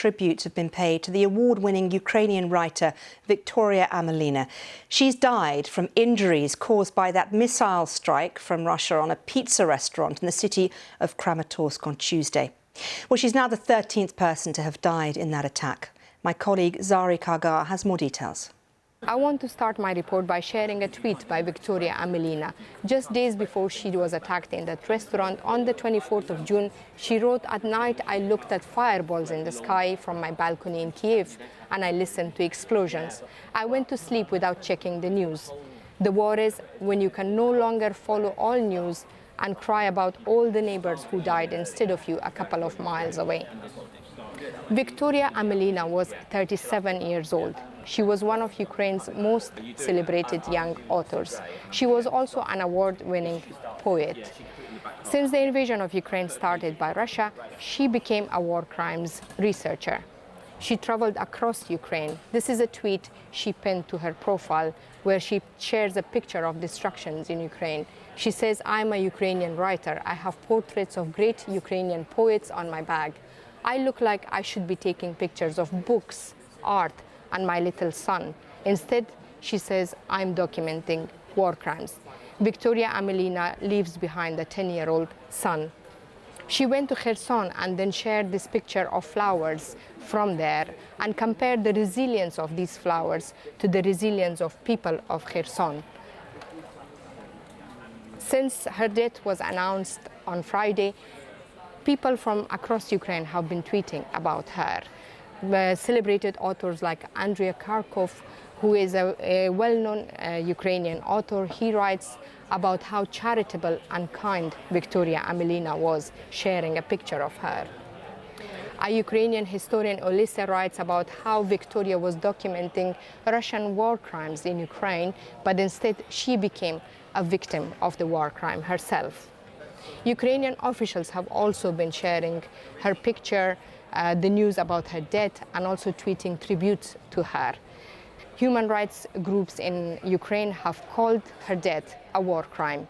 tributes have been paid to the award-winning Ukrainian writer Victoria Amelina. She's died from injuries caused by that missile strike from Russia on a pizza restaurant in the city of Kramatorsk on Tuesday. Well, she's now the 13th person to have died in that attack. My colleague Zari Kargar has more details. I want to start my report by sharing a tweet by Victoria Amelina. Just days before she was attacked in that restaurant on the 24th of June, she wrote, "At night I looked at fireballs in the sky from my balcony in Kiev and I listened to explosions. I went to sleep without checking the news. The war is when you can no longer follow all news and cry about all the neighbors who died instead of you a couple of miles away." Victoria Amelina was 37 years old. She was one of Ukraine's most celebrated young authors. She was also an award-winning poet. Since the invasion of Ukraine started by Russia, she became a war crimes researcher. She traveled across Ukraine. This is a tweet she pinned to her profile where she shares a picture of destructions in Ukraine. She says, "I'm a Ukrainian writer. I have portraits of great Ukrainian poets on my bag. I look like I should be taking pictures of books, art, and my little son. Instead," she says, "I'm documenting war crimes." Victoria Amelina leaves behind a 10-year-old son. She went to Kherson and then shared this picture of flowers from there and compared the resilience of these flowers to the resilience of people of Kherson. Since her death was announced on Friday, people from across Ukraine have been tweeting about her. Celebrated authors like Andrei Kharkov, who is a well-known Ukrainian author, he writes about how charitable and kind Victoria Amelina was, sharing a picture of her. A Ukrainian historian, Olisa, writes about how Victoria was documenting Russian war crimes in Ukraine, but instead she became a victim of the war crime herself. Ukrainian officials have also been sharing her picture, the news about her death, and also tweeting tributes to her. Human rights groups in Ukraine have called her death a war crime.